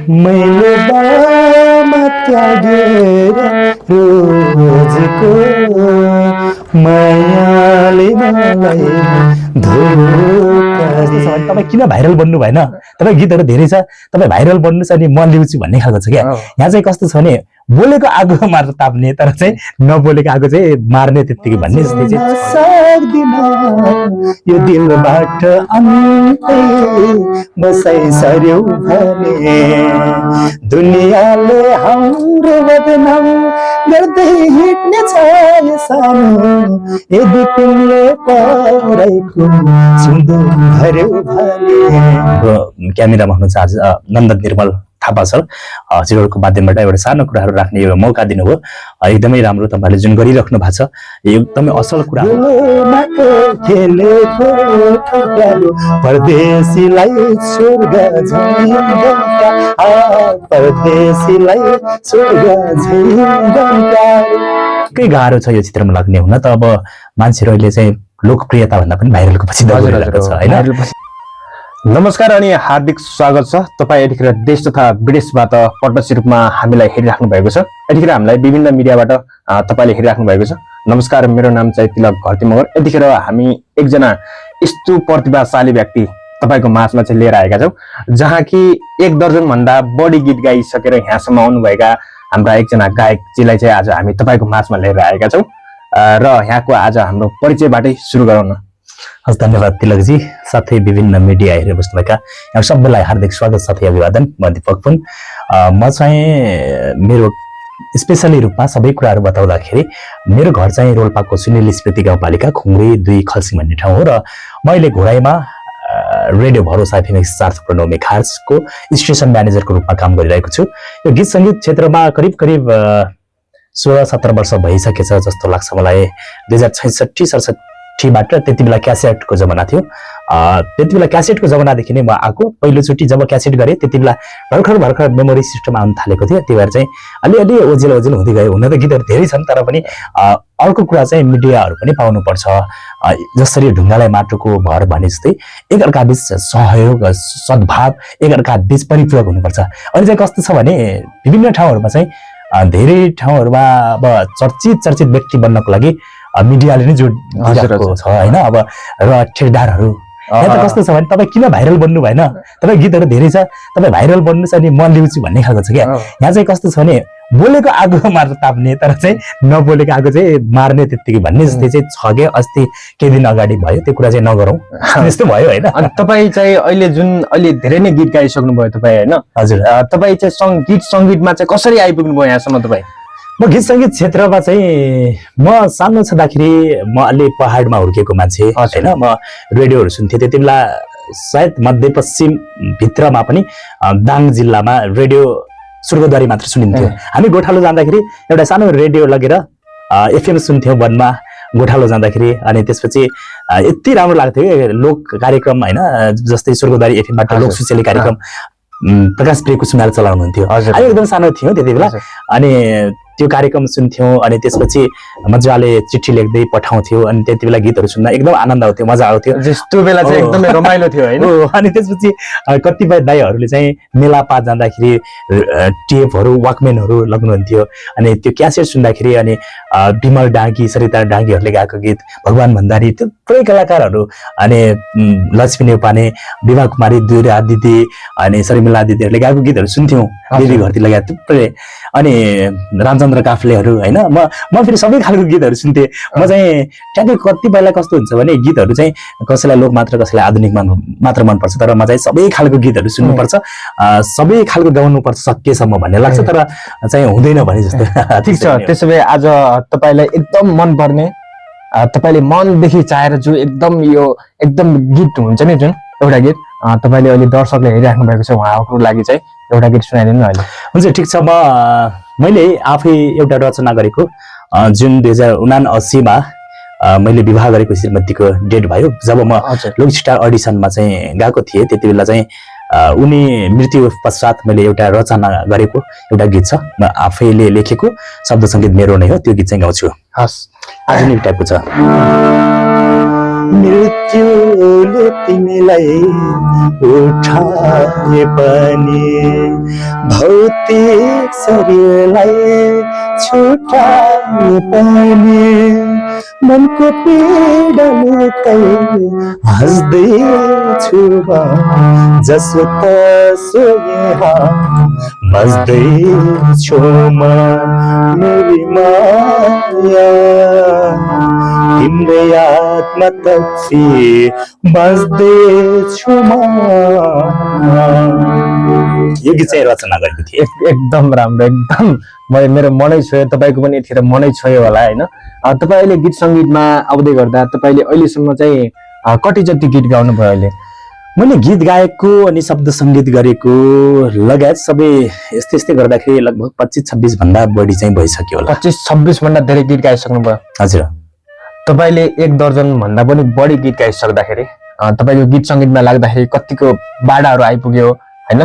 मैले बामा त्यागेर रोजको मायाले मलाई धोका दियो। तपाईँ किन भाइरल बन्नु भएन? तपाईँ गीतहरू धेरै छ, तपाईँ भाइरल बन्नु छ अनि म ल्याउँछु भन्ने खालको छ क्या। यहाँ चाहिँ कस्तो छ भने बोलेको आगो मात्र ताप्ने तर चाहिँ नबोलेको आगो चाहिँ मार्ने त्यत्तिकै भन्ने जस्तै चाहिँ सक्दिन यो दिलबाट अन्तै बसाइसर्यो भने दुनियाँले हाम्रो बदनाम गर्दै हिँड्ने छ यो सानो यदि तिमीले पराइको सुन्दर भर्यो भने। क्यामेरामा हुनुहुन्छ आज नन्दन निर्मल थापा सर, हजुरहरूको माध्यमबाट एउटा सानो कुराहरू राख्ने एउटा मौका दिनुभयो। एकदमै राम्रो तपाईँहरूले जुन गरिराख्नु भएको छ एकदमै असल कुरा हो। परदेशीलाई स्वर्ग निकै गाह्रो छ यो चित्रमा लाग्ने। हुन त अब मान्छेहरू अहिले चाहिँ लोकप्रियता भन्दा पनि भाइरलको पछि दौडिरहेको छ हैन। नमस्कार अनि हार्दिक स्वागत छ। तपाईँ यतिखेर देश तथा विदेशबाट प्रत्यक्ष रूपमा हामीलाई हेरिराख्नु भएको छ। यतिखेर हामीलाई विभिन्न मिडियाबाट तपाईँले हेरिराख्नु भएको छ। नमस्कार, मेरो नाम चाहिँ तिलक घरती मगर। यतिखेर हामी एकजना यस्तो प्रतिभाशाली व्यक्ति तपाईँको माझमा चाहिँ लिएर आएका छौँ, जहाँ कि 1 दर्जन भन्दा बढी गीत गाइसकेर यहाँसम्म आउनुभएका हाम्रा एकजना गायकजीलाई चाहिँ आज हामी तपाईँको माझमा लिएर आएका छौँ र यहाँको आज हाम्रो परिचयबाटै सुरु गरौँ न। हस्, धन्यवाद तिलकजी। साथै विभिन्न मिडिया हेरेर बस्नुभएका यहाँ सबैलाई हार्दिक स्वागत साथै अभिवादन। म दीपक पुन। म चाहिँ मेरो स्पेसली रूपमा सबै कुराहरू बताउँदाखेरि मेरो घर चाहिँ रोल्पाको सुनिल स्मृति गाउँपालिका खुङ्री 2 खल्सी भन्ने ठाउँ हो र म अहिले घोडाईमा रेडियो भरोसा एफएम 104.9 मेगाहर्जको स्टेसन म्यानेजरको रूपमा काम गरिरहेको छु। यो गीत सङ्गीत क्षेत्रमा करिब 16-17 वर्ष भइसकेछ जस्तो लाग्छ मलाई। 2066-67बाट त्यति बेला क्यासेटको जमाना थियो। त्यति बेला क्यासेटको जमानादेखि नै म आएको। पहिलोचोटि जब क्यासेट गरेँ त्यति बेला भर्खर मेमोरी सिस्टम आउन थालेको थियो। त्यही भएर चाहिँ अलिअलि ओजेल हुँदै गयो। हुन त गीतहरू धेरै छन् तर पनि अर्को कुरा चाहिँ मिडियाहरू पनि पाउनुपर्छ। जसरी ढुङ्गालाई माटोको भर भने जस्तै एकअर्का बीच सहयोग सद्भाव एकअर्का बीच परिपूरक हुनुपर्छ। अहिले चाहिँ कस्तो छ भने विभिन्न ठाउँहरूमा चाहिँ धेरै ठाउँहरूमा अब चर्चित व्यक्ति बन्नको लागि मिडियाले नै जोडिरहेको छ हैन। अब र ठेकदारहरू यहाँ त कस्तो छ भने तपाईँ किन भाइरल बन्नु भएन? तपाईँ गीतहरू धेरै छ, तपाईँ भाइरल बन्नु छ अनि म ल्याउँछु भन्ने खालको छ क्या। यहाँ चाहिँ कस्तो छ भने बोलेको आगो मात्र ताप्ने तर चाहिँ नबोलेको आगो चाहिँ मार्ने त्यत्तिकै भन्ने जस्तै चाहिँ छ क्या। अस्ति केही दिन अगाडि भयो, त्यो कुरा चाहिँ नगरौँ त्यस्तो भयो होइन। अनि तपाईँ चाहिँ अहिले धेरै नै गीत गाइसक्नु भयो तपाईँ होइन? हजुर। तपाईँ चाहिँ गीत सङ्गीतमा चाहिँ कसरी आइपुग्नु भयो यहाँसम्म तपाईँ? म गीत सङ्गीत क्षेत्रमा चाहिँ म सानो छँदाखेरि म अलि पहाडमा हुर्केको मान्छे होइन। म रेडियोहरू सुन्थेँ त्यति बेला, सायद मध्यपश्चिम भित्रमा पनि दाङ जिल्लामा रेडियो स्वर्गद्वारी मात्र सुनिन्थ्यो। हामी गोठालो जाँदाखेरि एउटा सानो रेडियो लगेर एफएम सुन्थ्यौँ वनमा गोठालो जाँदाखेरि। अनि त्यसपछि यति राम्रो लाग्थ्यो कि लोक कार्यक्रम होइन, जस्तै स्वर्गद्वारी एफएमबाट लोक सुशेली कार्यक्रम प्रकाश प्रिय कुसुमाले चलाउनुहुन्थ्यो। हामी एकदम सानो थियौँ त्यति बेला। अनि त्यो कार्यक्रम सुन्थ्यौँ अनि त्यसपछि मजाले चिठी लेख्दै पठाउँथ्यो। अनि त्यति बेला गीतहरू सुन्न एकदम आनन्द आउँथ्यो, मजा आउँथ्यो। त्यो बेला चाहिँ एकदमै रमाइलो थियो होइन? अनि त्यसपछि कतिपय दाइहरूले चाहिँ मेलापा जाँदाखेरि टेपहरू वाकम्यानहरू लग्नुहुन्थ्यो। अनि त्यो क्यासेट सुन्दाखेरि अनि विमल डाँगी सरिता डाँगीहरूले गाएको गीत, भगवान भण्डारी, थुप्रै कलाकारहरू, अनि लक्ष्मी नेउपाने, विभा कुमारी, दुर्गा दिदी अनि शर्मिला दिदीहरूले गाएको गीतहरू सुन्थ्यौँ। दिदी घरती लगाए थुप्रै। अनि रामचन्द्र काफ्लेहरू होइन। म फेरि सबै खालको गीतहरू सुन्थेँ। म चाहिँ ट्याक्कै कतिपयलाई कस्तो हुन्छ भने गीतहरू चाहिँ कसैलाई लोक मात्र कसैलाई आधुनिक मात्र मनपर्छ, तर म चाहिँ सबै खालको गीतहरू सुन्नुपर्छ, सबै खालको गाउनुपर्छ सकेसम्म भन्ने लाग्छ, तर चाहिँ हुँदैन भने जस्तो। ठिक छ, त्यसो भए आज तपाईँलाई एकदम मनपर्ने, तपाईँले मनदेखि चाहेर जो एकदम गीत हुन्छ नि, जुन एउटा गीत तपाईँले अहिले दर्शकले हेरिराख्नु भएको छ उहाँहरूको लागि चाहिँ एउटा गीत सुनाइदिनु अहिले। हुन्छ, ठिक छ। मैले आफै एउटा रचना गरेको जुन 2079मा मैले विवाह गरेको श्रीमतीको डेट भयो। जब म लोक स्टार अडिसनमा चाहिँ गएको थिएँ त्यति बेला चाहिँ उनी मृत्यु पश्चात मैले एउटा रचना गरेको एउटा गीत छ। म आफैले लेखेको, शब्द सङ्गीत मेरो नै हो। त्यो गीत चाहिँ गाउँछु। हस्, आधुनिक टाइपको छ। मृत्युले तिमीलाई उठाए पनि भौतिक शरीरलाई छुटाए पनि मनको पीडाले हाँस्दैछु जसो तसो यहाँ बस्दैछु म मेरी माया तिम्रै यादमा तपसी बस्दैछु म। यो गीत चाहिँ रचना गरेको थिएँ। एकदम राम्रो, एकदम मेरो मनै छोयो, तपाईँको पनि यतिखेर मनै छोयो होला होइन। तपाईँ अहिले गीत सङ्गीतमा आउँदै गर्दा तपाईँले अहिलेसम्म चाहिँ कति जति गीत गाउनुभयो अहिले? मैले गीत गाएको अनि शब्द सङ्गीत गरेको लगायत सबै यस्तै यस्तै गर्दाखेरि लगभग 25-26 भन्दा बढी चाहिँ भइसक्यो होला। 25-26 भन्दा धेरै गीत गाइसक्नुभयो? हजुर। तपाईँले 1 दर्जन भन्दा पनि बढी गीत गाइसक्दाखेरि तपाईँको गीत सङ्गीतमा लाग्दाखेरि कतिको बाधाहरू आइपुग्यो होइन?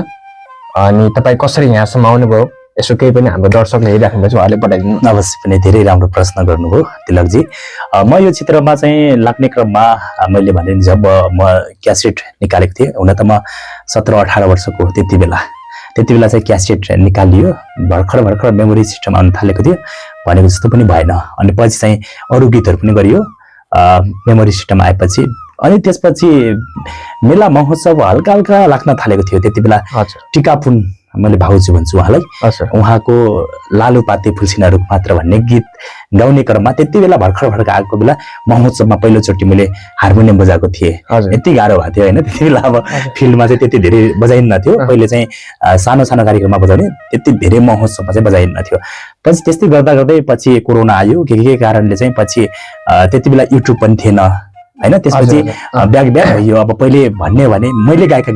अनि तपाईँ कसरी यहाँसम्म आउनुभयो? यसो केही पनि हाम्रो दर्शकले हेरिराख्नु भएको छ, उहाँले बताइदिनु। अवश्य पनि धेरै राम्रो प्रश्न गर्नुभयो तिलकजी। म यो चित्रमा चाहिँ लाग्ने क्रममा मैले भने जब म क्यासेट निकालेको थिएँ, हुन त म 17-18 वर्षको हो त्यति बेला चाहिँ क्यासेट निकालियो, भर्खर मेमोरी सिस्टम आउन थालेको थियो, भनेको जस्तो पनि भएन। अनि पछि चाहिँ अरू गीतहरू पनि गरियो मेमोरी सिस्टम आएपछि। अनि त्यसपछि मेला महोत्सव हल्का हल्का लाग्न थालेको थियो त्यति बेला। टिकापुन मैले भाउजू भन्छु उहाँलाई, उहाँको लालु पाते फुलसिना रुख मात्र भन्ने गीत गाउने क्रममा त्यति बेला भर्खर आएको बेला महोत्सवमा पहिलोचोटि मैले हार्मोनियम बजाएको थिएँ। यति गाह्रो भएको थियो होइन त्यति बेला। अब फिल्डमा चाहिँ त्यति धेरै बजाइन्न थियो, पहिले चाहिँ सानो कार्यक्रममा बजाउने, त्यति धेरै महोत्सवमा चाहिँ बजाइन्न थियो। पछि त्यस्तै गर्दै पछि कोरोना आयो, के कारणले चाहिँ पछि त्यति बेला युट्युब पनि थिएन होइन। त्यसपछि ब्याक भयो। अब पहिले भन्ने भने मैले गाएका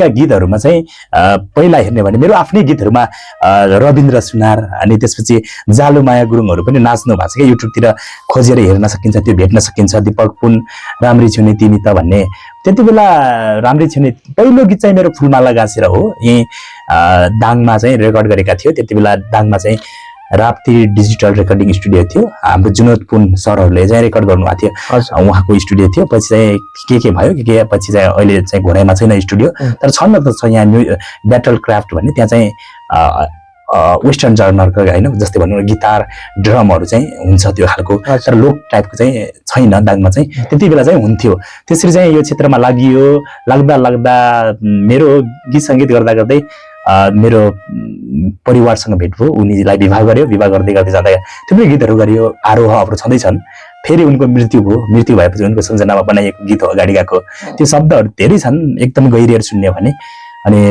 गीतहरूमा चाहिँ पहिला हेर्ने भने मेरो आफ्नै गीतहरूमा रविन्द्र सुनार अनि त्यसपछि जालुमाया गुरुङहरू पनि नाच्नु भएको छ क्या, युट्युबतिर खोजेर हेर्न सकिन्छ, त्यो भेट्न सकिन्छ। दिपक पुन, राम्री छुने तिमी त भन्ने, त्यति बेला राम्री छुने पहिलो गीत चाहिँ मेरो फुलमाला गाँसेर हो, यहीँ दाङमा चाहिँ रेकर्ड गरेका थियो। त्यति बेला दाङमा चाहिँ राप्ती डिजिटल रेकर्डिङ स्टुडियो थियो, हाम्रो जुनोद पुन सरहरूले चाहिँ रेकर्ड गर्नुभएको थियो, उहाँको स्टुडियो थियो। पछि चाहिँ के भयो के पछि चाहिँ अहिले चाहिँ घोराइमा छैन स्टुडियो, तर छन् त छ यहाँ ब्याटल क्राफ्ट भन्ने, त्यहाँ चाहिँ वेस्टर्न जर्नरको होइन जस्तै भनौँ गिटार ड्रमहरू चाहिँ हुन्छ त्यो खालको, तर लोक टाइपको चाहिँ छैन दाङमा चाहिँ। त्यति बेला चाहिँ हुन्थ्यो। त्यसरी चाहिँ यो क्षेत्रमा लाग्दा मेरो गीत सङ्गीत गर्दै मेरो परिवारसँग भेट भयो, उनीलाई विवाह गर्यो, विवाह गर्दै जाँदा थुप्रै गीतहरू गरियो, आरोह अवरोह छँदैछन्। फेरि उनको मृत्यु भयो, मृत्यु भएपछि उनको सम्झनामा बनाइएको गीत हो अगाडि गएको, त्यो शब्दहरू धेरै छन् एकदम गहिरिएर सुन्ने भने। अनि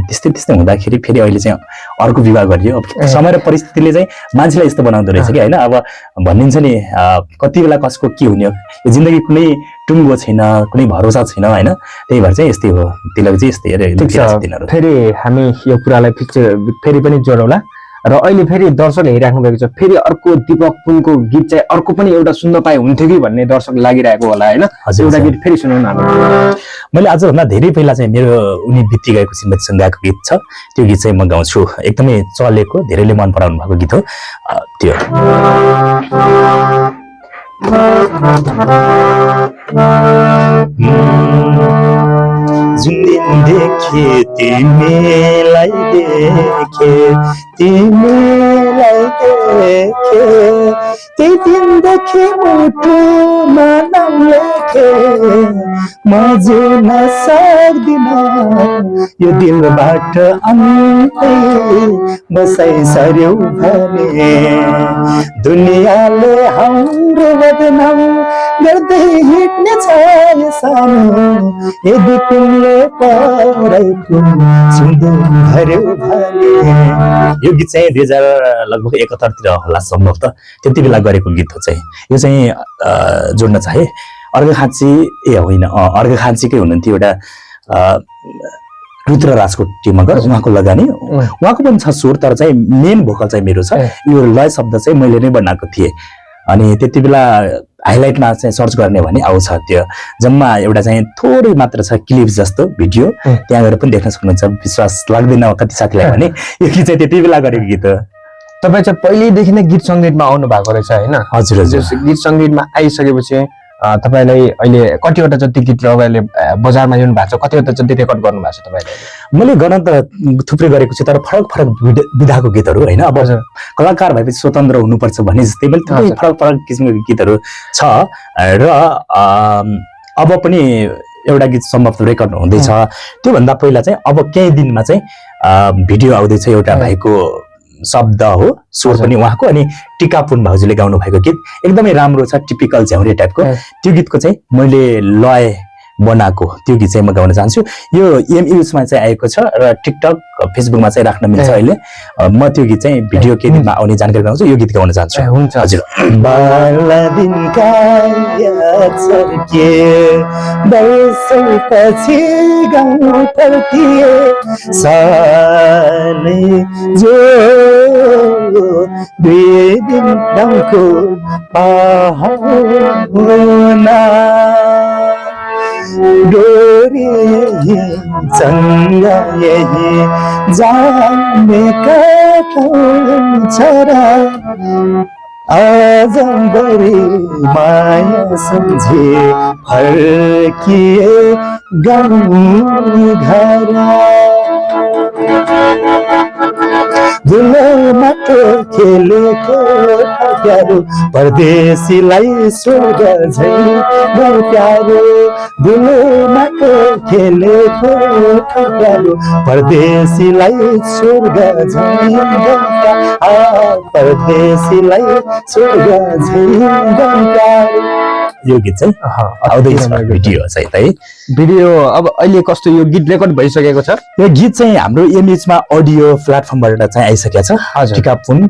त्यस्तै हुँदाखेरि फेरि अहिले चाहिँ अर्को विवाह गरियो। अब समय र परिस्थितिले चाहिँ मान्छेलाई यस्तो बनाउँदो रहेछ कि होइन। अब भनिन्छ नि कति बेला कसको के हुने हो, यो जिन्दगी कुनै टुङ्गो छैन, कुनै भरोसा छैन होइन। त्यही भएर चाहिँ यस्तै हो तिलक चाहिँ, यस्तै। फेरि हामी यो कुरालाई फेरि पनि जोडौँला र अहिले फेरि दर्शकले हेरिराख्नु भएको छ, फेरि अर्को दिपक पुनको गीत चाहिँ अर्को पनि एउटा सुन्न पाए हुन्थ्यो कि भन्ने दर्शक लागिरहेको होला होइन। एउटा गीत फेरि सुनाउन हामी। मैले आजभन्दा धेरै पहिला चाहिँ मेरो उनी बित्ती गएको श्रीमतीसँग गाएको गीत छ, त्यो गीत चाहिँ म गाउँछु। एकदमै चलेको, धेरैले मन पराउनु भएको गीत हो त्यो। जुन दिन देखे तिमीलाई देखे त्यही दिनदेखि मुटुमा नाम लेखे म जिउन सक्दिन यो दिलबाट अन्तै बसाइसर्यो भने दुनियाँले हाम्रो बदनाम गर्दै हिँड्ने छ यो सानो यदि तिमीले पराइको सुन्दर भर्यो भने। यो गीत चाहिँ 2000 लगभग 71 तिर होला सम्भवतः, त्यति बेला गरेको गीत हो चाहिँ। यो चाहिँ जोड्न चाहे अर्घाखाँची होइन अर्घाखाँचीकै हुनुहुन्थ्यो एउटा रुद्रराजको टिमगर, उहाँको लगानी, उहाँको पनि छ सुर, तर चाहिँ मेन भोकल चाहिँ मेरो छ। यो लय शब्द चाहिँ मैले नै बनाएको थिएँ। अनि त्यति बेला हाइलाइटमा चाहिँ सर्च गर्ने भने आउँछ, त्यो जम्मा एउटा चाहिँ थोरै मात्र छ क्लिप्स जस्तो भिडियो, त्यहाँ गएर पनि देख्न सक्नुहुन्छ। विश्वास लाग्दैन कति साथीलाई भने यो गीत चाहिँ त्यति बेला गरेको गीत हो। तपाईँ चाहिँ पहिल्यैदेखि नै गीत सङ्गीतमा आउनु भएको रहेछ होइन? हजुर हजुर। गीत सङ्गीतमा आइसकेपछि तपाईँलाई अहिले कतिवटा जति गीत तपाईँले बजारमा ल्याउनु भएको छ, कतिवटा जति रेकर्ड गर्नु भएको छ तपाईँले? मैले गर्न त थुप्रै गरेको छु, तर फरक फरक विधाको गीतहरू होइन। अब कलाकार भएपछि स्वतन्त्र हुनुपर्छ भने जस्तै मैले थुप्रै फरक फरक किसिमको गीतहरू छ र अब पनि एउटा गीत सम्भवतः रेकर्ड हुँदैछ। त्योभन्दा पहिला चाहिँ अब केही दिनमा चाहिँ भिडियो आउँदैछ एउटा भाइको शब्द हो, स्वर पनि उहाँको, अनि टिकापुन भाउजूले गाउनु भएको गीत एकदमै राम्रो छ, टिपिकल झ्याउरे टाइपको। त्यो गीतको चाहिँ मैले लय बनाएको त्यो गीत चाहिँ म गाउन चाहन्छु। यो एमयुजमा चाहिँ आएको छ र टिकटक फेसबुकमा चाहिँ राख्न मिल्छ अहिले। म त्यो गीत चाहिँ भिडियो केही दिनमा आउने जानकारी गराउँछु, यो गीत गाउन चाहन्छु। हुन्छ हजुर। बाला दिनका याद सर्किए वर्षपछि गाउँ फर्किए सालै जो दुई दिन डङ्को पाहुना डोरी चङ्गा यही जाने छोरा आज बड़ी माया समझे फर्किए गाउँ घर धुलो माटो खेलेको प्यारो परदेशीलाई स्वर्ग झै प्यारो धुलो माटो खेलेको प्यारो परदेशीलाई स्वर्ग झै परदेशीलाई स्वर्ग झै प्यारो। यो गीत चाहिँ आउँदैछ भिडियो चाहिँ है। भिडियो अब अहिले कस्तो यो गीत रेकर्ड भइसकेको छ? यो गीत चाहिँ हाम्रो एमएचमा अडियो प्लेटफर्मबाट चाहिँ आइसकेको छ। टिकापुन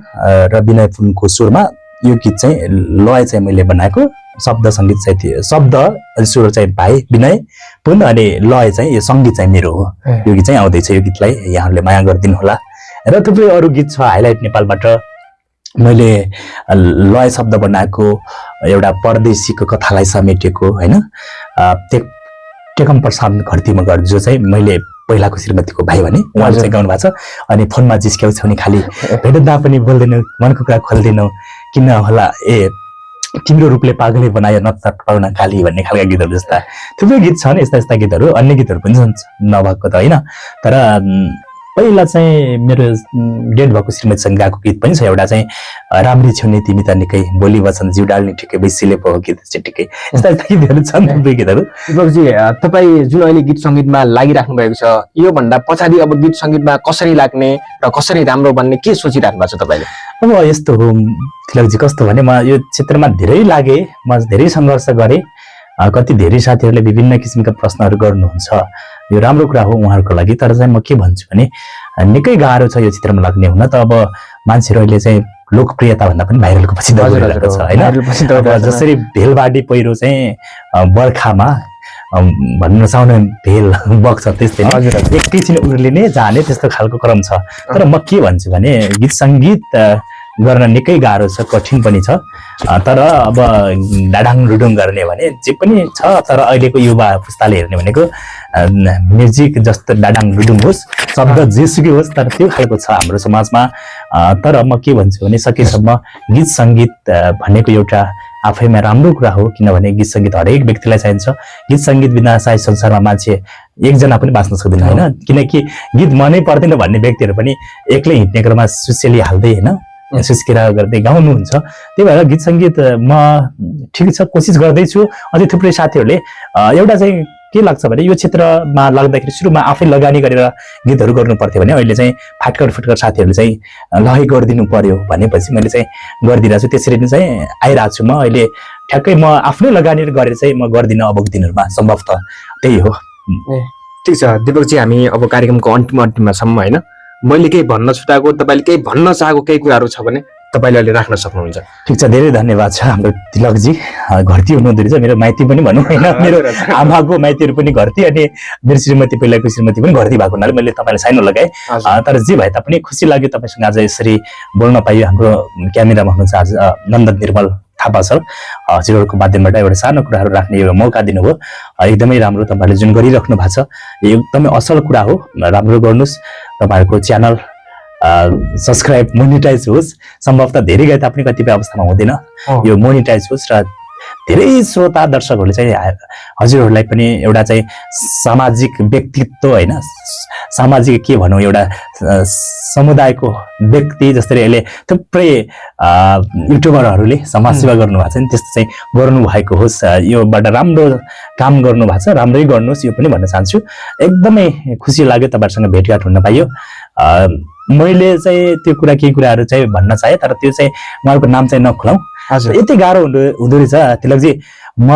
र विनय पुनको स्वरमा यो गीत चाहिँ लय चाहिँ मैले बनाएको, शब्द सङ्गीत चाहिँ शब्द स्वर चाहिँ भाइ विनय पुन, अनि लय चाहिँ यो सङ्गीत चाहिँ मेरो हो। यो गीत चाहिँ आउँदैछ, यो गीतलाई यहाँहरूले माया गरिदिनु होला। र थुप्रै अरू गीत छ हाइलाइट नेपालबाट। मैले लय शब्द बनाएको एउटा परदेशीको कथालाई समेटेको होइन, टेकम प्रसाद घरतीमा घर, जो चाहिँ मैले पहिलाको श्रीमतीको भाइ भने उहाँले चाहिँ गाउनु भएको छ। अनि फोनमा जिस्क्याउँछ भने खालि भेट्दा पनि बोल्दैनौ, मनको कुरा खोल्दैनौ, किन होला ए तिम्रो रूपले पागलै बनायो नक्सा पाउन काली भन्ने खालका गीतहरू जस्ता थुप्रै गीत छन्। यस्ता यस्ता गीतहरू, अन्य गीतहरू पनि छन् नभएको त होइन। तर पहिला चाहिँ मेरो डेट भएको श्रीमतीसँग गाएको गीत पनि छ एउटा चाहिँ राम्री छेउने तिमी त निकै बोली वचन जिउ डाल्ने ठिकै बैसिले पो गीत चाहिँ ठिकै। यस्ता यस्ता गीतहरू छन् थुप्रै गीतहरू। दिपकजी, तपाईँ जुन अहिले गीत सङ्गीतमा लागिराख्नु भएको छ, यो भन्दा पछाडि अब गीत सङ्गीतमा कसरी लाग्ने र कसरी राम्रो बन्ने के सोचिराख्नु भएको छ तपाईँले? अब यस्तो हो तिलकजी, कस्तो भने म यो क्षेत्रमा धेरै लागेँ, म धेरै सङ्घर्ष गरेँ। कति धेरै साथीहरूले विभिन्न किसिमका प्रश्नहरू गर्नुहुन्छ, यो राम्रो कुरा हो उहाँहरूको लागि। तर चाहिँ म के भन्छु भने निकै गाह्रो छ यो क्षेत्रमा लाग्ने। हुन त अब मान्छेहरू अहिले चाहिँ लोकप्रियता भन्दा पनि भाइरलको पछि दौडिरहेको छ होइन। जसरी भेलबाडी पहिरो चाहिँ बर्खामा भन्न नचाउने भेल बग्छ, त्यस्तै एकैछिन उर्लिने जाने त्यस्तो खालको क्रम छ। तर म के भन्छु भने गीत सङ्गीत गर्न निकै गाह्रो छ, कठिन पनि छ। तर अब डाडाङ डुडुङ गर्ने भने जे पनि छ। तर अहिलेको युवा पुस्ताले हेर्ने भनेको म्युजिक जस्तो डाडाङ डुडुङ होस्, शब्द जेसुकै होस्, तर त्यो खालको छ हाम्रो समाजमा। तर म के भन्छु भने सकेसम्म गीत सङ्गीत भनेको एउटा आफैमा राम्रो कुरा हो, किनभने गीत सङ्गीत हरेक व्यक्तिलाई चाहिन्छ। गीत सङ्गीत बिना सायद संसारमा मान्छे एकजना पनि बाँच्न सक्दैन होइन। किनकि गीत मनै पर्दैन भन्ने व्यक्तिहरू पनि एक्लै हिँड्ने क्रममा सुसेली हाल्दै होइन सुस्किरा गर्दै गाउनुहुन्छ। त्यही भएर गीत सङ्गीत म ठिक छ, कोसिस गर्दैछु। अझै थुप्रै साथीहरूले एउटा चाहिँ के लाग्छ भने यो क्षेत्रमा लाग्दाखेरि सुरुमा आफै लगानी गरेर गीतहरू गर्नु पर्थ्यो भने अहिले चाहिँ फाटकर फुटकर साथीहरूले चाहिँ लहै गरिदिनु पर्यो भनेपछि मैले चाहिँ गरिदिरहेको छु। त्यसरी नै चाहिँ आइरहेको छु। म अहिले ठ्याक्कै म आफ्नै लगानी गरेर चाहिँ म गर्दिनँ अबको दिनहरूमा, सम्भवतः त्यही हो। ठिक छ दिपकजी, हामी अब कार्यक्रमको अन्तिममा छौँ होइन। मैले केही भन्न छुटाएको, तपाईँले केही भन्न चाहेको केही कुराहरू छ भने तपाईँले अहिले राख्न सक्नुहुन्छ। ठिक छ, धेरै धन्यवाद छ हाम्रो तिलकजी। घरती हुनुहुँदो रहेछ, मेरो माइती पनि भनौँ होइन, मेरो आमाको माइतीहरू पनि घरती, अनि मेरो श्रीमती पहिलाको श्रीमती पनि घरती भएको हुनाले मैले तपाईँलाई साइनो लगाएँ। तर जे भए तापनि खुसी लाग्यो तपाईँसँग आज यसरी बोल्न पाइयो। हाम्रो क्यामेरामा हुनुहुन्छ आज नन्दन निर्मल थापा सर, हजुरहरूको माध्यमबाट एउटा सानो कुराहरू राख्ने एउटा मौका दिनुभयो। एकदमै राम्रो तपाईँहरूले जुन गरिराख्नु भएको छ, यो एकदमै असल कुरा हो। राम्रो गर्नुहोस्। तपाईँहरूको च्यानल सब्सक्राइब मोनिटाइज होस्, सम्भवतः धेरै गए तापनि कतिपय अवस्थामा हुँदैन, यो मोनिटाइज होस् र धेरै श्रोता दर्शकहरूले चाहिँ हजुरहरूलाई पनि एउटा चाहिँ सामाजिक व्यक्तित्व होइन, सामाजिक के भनौँ, एउटा समुदायको व्यक्ति जसरी अहिले थुप्रै युट्युबरहरूले समाजसेवा गर्नुभएको छ नि, त्यस्तो चाहिँ गर्नुभएको होस्, योबाट राम्रो काम गर्नुभएको छ, राम्रै गर्नुहोस्, यो पनि भन्न चाहन्छु। एकदमै खुसी लाग्यो तपाईँहरूसँग भेटघाट हुन पाइयो। मैले चाहिँ त्यो केही कुराहरू चाहिँ भन्न चाहेँ, तर त्यो चाहिँ उहाँहरूको नाम चाहिँ नखुलाउँ। यति गाह्रो हुँदो रहेछ तिलकजी। म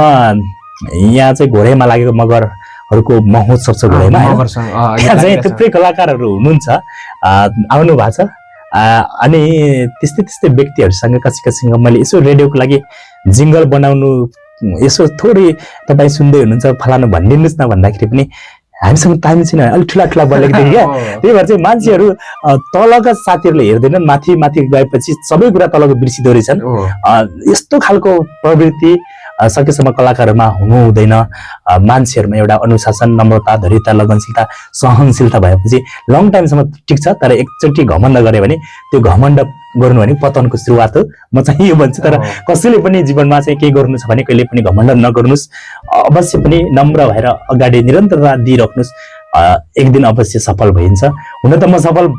यहाँ चाहिँ घोरेमा लागेको मगरहरूको महोत्सव छ घोरेमा, त्यहाँ चाहिँ थुप्रै कलाकारहरू हुनुहुन्छ, आउनु भएको छ। अनि त्यस्तै त्यस्तै व्यक्तिहरूसँग कसैसँग मैले यसो रेडियोको लागि जिङ्गल बनाउनु, यसो थोरै तपाईँ सुन्दै हुनुहुन्छ फलानु भनिदिनुहोस् न भन्दाखेरि पनि हामीसँग टाइम छैन, अलिक ठुला ठुला बोलेको थियो क्या। त्यही भएर चाहिँ मान्छेहरू तलका साथीहरूले हेर्दैनन्, माथि माथि गएपछि सबै कुरा तलको बिर्सिँदो रहेछन्। यस्तो खालको प्रवृत्ति सकेसम्म कलाकारहरूमा हुनु हुँदैन। मान्छेहरूमा एउटा अनुशासन, नम्रता, धैर्यता, लगनशीलता, सहनशीलता भएपछि लङ टाइमसम्म ठिक छ। तर एकचोटि घमण्ड गऱ्यो भने त्यो घमण्ड गर्नु भने पतनको सुरुवात हो, म चाहिँ यो भन्छु। तर कसैले पनि जीवनमा चाहिँ केही गर्नु छ भने कहिले पनि घमण्ड नगर्नुहोस्, अवश्य पनि नम्र भएर अगाडि निरन्तरता दिइराख्नुहोस्। एक दिन अवश्य सफल भइन्छ। हुन त म सफल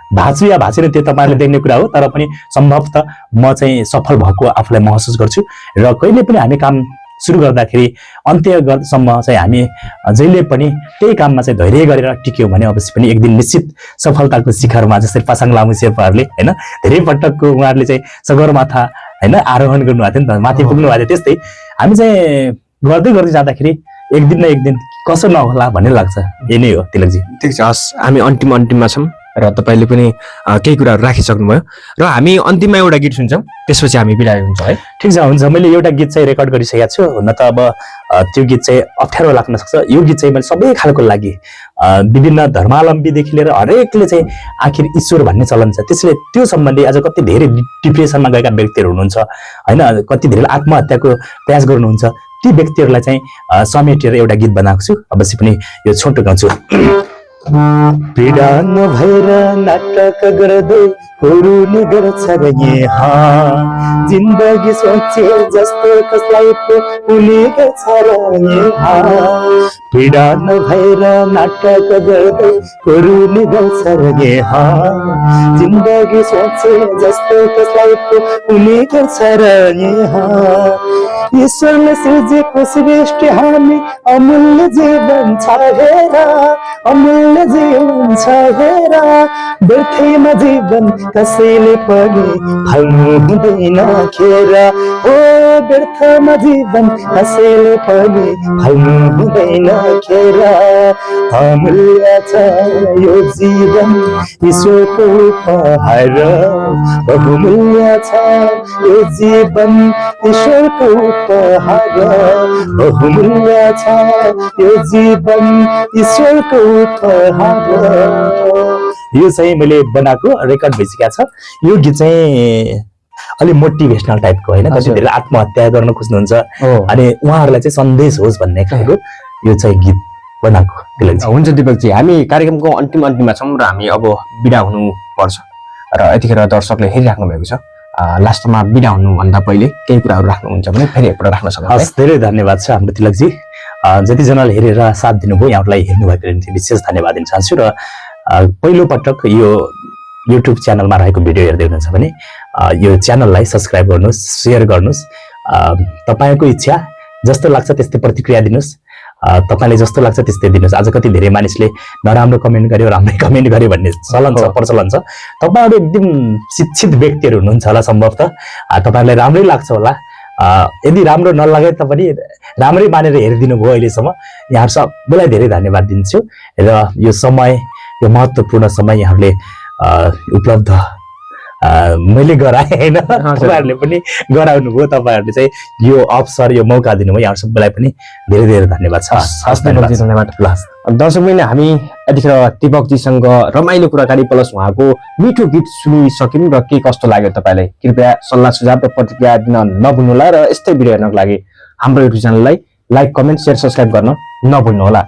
भाछु या भाँचेन त्यो तपाईँहरूले देख्ने कुरा हो, तर पनि सम्भवतः म चाहिँ सफल भएको आफूलाई महसुस गर्छु। र कहिले पनि हामी काम सुरु गर्दाखेरि अन्त्यसम्म चाहिँ हामी जहिले पनि त्यही काममा चाहिँ धैर्य गरेर टिक्यौँ भने अवश्य पनि एक दिन निश्चित सफलताको शिखरमा, जसरी पासाङ लामु शेर्पाहरूले होइन धेरै पटकको उहाँहरूले चाहिँ सगरमाथा होइन आरोहण गर्नुभएको थियो नि त, माथि पुग्नु भएको थियो। त्यस्तै हामी चाहिँ गर्दै गर्दै जाँदाखेरि एक दिन न एक दिन कसो नहोला भन्ने लाग्छ। यही नै हो तिलकजी। ठिक छ, हस्, हामी अन्तिममा छौँ र तपाईँले पनि केही कुराहरू राखिसक्नुभयो र हामी अन्तिममा एउटा गीत सुन्छौँ, त्यसपछि हामी बिदा हुन्छ है। ठिक छ, हुन्छ। मैले एउटा गीत चाहिँ रेकर्ड गरिसकेको छु, हुन त अब त्यो गीत चाहिँ अप्ठ्यारो लाग्न सक्छ। यो गीत चाहिँ मैले सबै खालको लागि विभिन्न धर्मावलम्बीदेखि लिएर हरेकले चाहिँ आखिर ईश्वर भन्ने चलन छ, त्यसले त्यो सम्बन्धी आज कति धेरै डिप्रेसनमा गएका व्यक्तिहरू हुनुहुन्छ होइन, कति धेरै आत्महत्याको प्रयास गर्नुहुन्छ, ती व्यक्तिहरूलाई चाहिँ समेटेर एउटा गीत बनाएको छु। अवश्य पनि यो छोटो गाउँछु। पीडा नभएर नाटक गर्दै हुरुनी गर्छ र यहाँ, जिन्दगी सोचे जस्तो कसलाई पो हुने गर्छ र यहाँ। पीडा नभएर नाटक गर्दै हुरुनी गर्छ र यहाँ, जिन्दगी सोचे जस्तो कसलाई पो हुने गर्छ र यहाँ। ईश्वरले सृजेको श्रेष्ठ हामी अमूल्य जीवन छ हेर, अमूल्य जीवन छ हेर। व्यर्थैमा जीवन कसैले पनि फाल्नु हुँदैन खेर, हो व्यर्थमा जीवन कसैले पनि फाल्नु हुँदैन खेर। अमूल्य छ यो जीवन ईश्वरको उपहार, बहुमूल्य छ यो जीवन ईश्वरको उपहार, बहुमूल्य छ यो जीवन ईश्वरको उपहार। यो चाहिँ मैले बनाएको रेकर्ड भइसकेको छ। यो गीत चाहिँ अलि मोटिभेसनल टाइपको होइन, कति धेरै आत्महत्या गर्न खोज्नुहुन्छ अनि उहाँहरूलाई चाहिँ सन्देश होस् भन्ने खालको यो चाहिँ गीत बनाएको। हुन्छ दिपकजी, हामी कार्यक्रमको अन्तिममा छौँ र हामी अब बिदा हुनुपर्छ र यतिखेर दर्शकले हेरिराख्नु भएको छ। लास्टमा बिदा हुनुभन्दा पहिले केही कुराहरू राख्नुहुन्छ भने फेरि एकपल्ट राख्न सक्नुहुन्छ। धेरै धन्यवाद छ हाम्रो तिलकजी। जतिजनाले हेरेर साथ दिनुभयो यहाँहरूलाई हेर्नुभएको निम्ति विशेष धन्यवाद दिन चाहन्छु। र पहिलो पटक यो युट्युब च्यानलमा रहेको भिडियो हेर्दै हुनुहुन्छ भने यो च्यानललाई सब्सक्राइब गर्नुहोस्, सेयर गर्नुहोस्। तपाईँको इच्छा जस्तो लाग्छ त्यस्तै प्रतिक्रिया दिनुहोस्, तपाईँले जस्तो लाग्छ त्यस्तै दिनुहोस्। आज कति धेरै मानिसले नराम्रो कमेन्ट गर्यो, राम्रै कमेन्ट गर्यो भन्ने चलन छ, प्रचलन छ। तपाईँहरू एकदम शिक्षित व्यक्तिहरू हुनुहुन्छ होला, सम्भवतः तपाईँहरूलाई राम्रै लाग्छ होला। यदि राम्रो नलागे तापनि राम्रै मानेर हेरिदिनु भयो अहिलेसम्म, यहाँहरू सबैलाई धेरै धन्यवाद दिन्छु। र यो समय, यो महत्त्वपूर्ण समय यहाँहरूले उपलब्ध मैले गराएँ होइन, तपाईँहरूले पनि गराउनु भयो। तपाईँहरूले चाहिँ यो अवसर, यो मौका दिनुभयो, यहाँ सबैलाई पनि धेरै धेरै धन्यवाद छ। धन्यवाद। दर्शक मैले हामी यतिखेर दिपकजीसँग रमाइलो कुराकानी प्लस उहाँको मिठो गीत सुनिसक्यौँ र के कस्तो लाग्यो तपाईँलाई कृपया सल्लाह सुझाव र प्रतिक्रिया दिन नभुल्नुहोला। र यस्तै भिडियो हेर्नको लागि हाम्रो युट्युब च्यानललाई लाइक, कमेन्ट, सेयर, सब्सक्राइब गर्न नभुल्नुहोला।